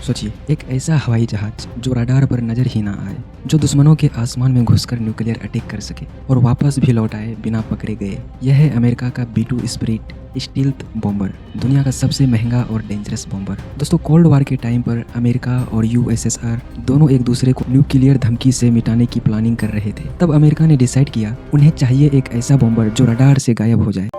सोचिए, एक ऐसा हवाई जहाज जो रडार पर नजर ही ना आए, जो दुश्मनों के आसमान में घुसकर न्यूक्लियर अटैक कर सके और वापस भी लौट आए बिना पकड़े गए। यह है अमेरिका का B-2 स्पिरिट स्टील्थ बॉम्बर, दुनिया का सबसे महंगा और डेंजरस बॉम्बर। दोस्तों, कोल्ड वार के टाइम पर अमेरिका और USSR दोनों एक दूसरे को न्यूक्लियर धमकी से मिटाने की प्लानिंग कर रहे थे। तब अमेरिका ने डिसाइड किया उन्हें चाहिए एक ऐसा बॉम्बर जो रडार से गायब हो जाए।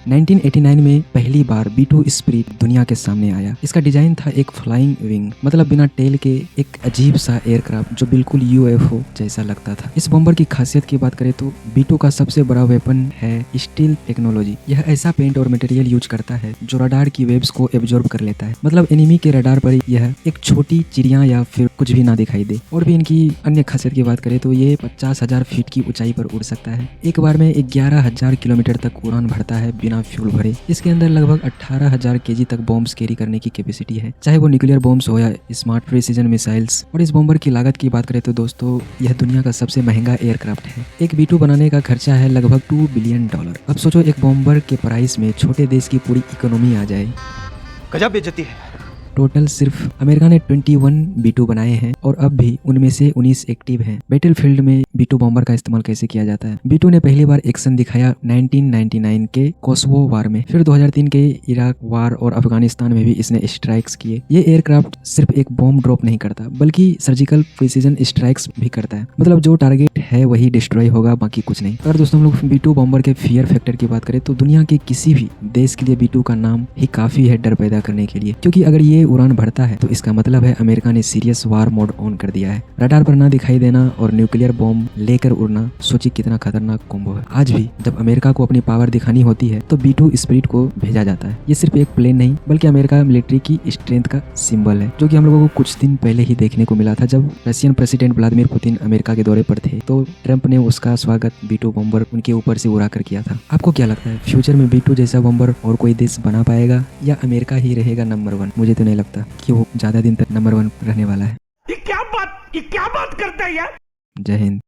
1989 में पहली बार B-2 स्पिरिट दुनिया के सामने आया। इसका डिजाइन था एक फ्लाइंग विंग, मतलब बिना टेल के एक अजीब सा एयरक्राफ्ट जो बिल्कुल UFO जैसा लगता था। इस बॉम्बर की खासियत की बात करें तो B-2 का सबसे बड़ा वेपन है स्टील्थ टेक्नोलॉजी। यह ऐसा पेंट और मटेरियल यूज करता है जो रडार की वेव्स को एब्जॉर्ब कर लेता है, मतलब एनिमी के रडार पर यह एक छोटी चिड़िया या फिर कुछ भी ना दिखाई दे। और भी इनकी अन्य खासियत की बात करें तो ये 50,000 फीट की ऊंचाई पर उड़ सकता है। एक बार में 11,000 किलोमीटर तक उड़ान भरता है बिना फ्यूल भरे। इसके अंदर लगभग 18,000 kg तक बॉम्ब्स कैरी करने की कैपेसिटी है, चाहे वो न्यूक्लियर बॉम्ब्स हो या स्मार्ट प्रिसीजन मिसाइल्स। और इस बॉम्बर की लागत की बात करें तो दोस्तों, यह दुनिया का सबसे महंगा एयरक्राफ्ट है। एक B-2 बनाने का खर्चा है लगभग $2 बिलियन। अब सोचो, एक बॉम्बर के प्राइस में छोटे देश की पूरी इकोनॉमी आ जाए। गजब बेइज्जती है। टोटल सिर्फ अमेरिका ने 21 B-2 बनाए हैं और अब भी उनमें से 19 एक्टिव हैं। बैटलफील्ड में B-2 बॉम्बर का इस्तेमाल कैसे किया जाता है? B-2 ने पहली बार एक्शन दिखाया 1999 के कोसोवो वार में, फिर 2003 के इराक वार और अफगानिस्तान में भी इसने स्ट्राइक्स किए। ये एयरक्राफ्ट सिर्फ एक बॉम्ब ड्रॉप नहीं करता, बल्कि सर्जिकल प्रिसीजन स्ट्राइक्स भी करता है, मतलब जो टारगेट है वही डिस्ट्रॉय होगा, बाकी कुछ नहीं। अगर दोस्तों हम लोग B-2 बॉम्बर के फियर फैक्टर की बात करें तो दुनिया के किसी भी देश के लिए B-2 का नाम ही काफी है डर पैदा करने के लिए, क्योंकि अगर ये उड़ान भरता है तो इसका मतलब है अमेरिका ने सीरियस वार मोड ऑन कर दिया है। रडार पर ना दिखाई देना और न्यूक्लियर बॉम्ब लेकर उड़ना, सोचिए कितना खतरनाक कॉम्बो है। आज भी जब अमेरिका को अपनी पावर दिखानी होती है तो B-2 स्पिरिट को भेजा जाता है। ये सिर्फ एक प्लेन नहीं बल्कि अमेरिका मिलिट्री की स्ट्रेंथ का सिंबल है, जो कि हम लोगों को कुछ दिन पहले ही देखने को मिला था जब Russian president Vladimir Putin America के दौरे पर थे, तो ट्रंप ने उसका स्वागत B-2 बॉम्बर उनके ऊपर से उड़ा कर किया था। आपको क्या लगता है, फ्यूचर में B-2 जैसा बॉम्बर और कोई देश बना पाएगा या अमेरिका ही रहेगा नंबर 1? मुझे तो नहीं लगता कि वो ज्यादा दिन तक नंबर 1 रहने वाला है। ये क्या बात करता है यार। जय हिंद।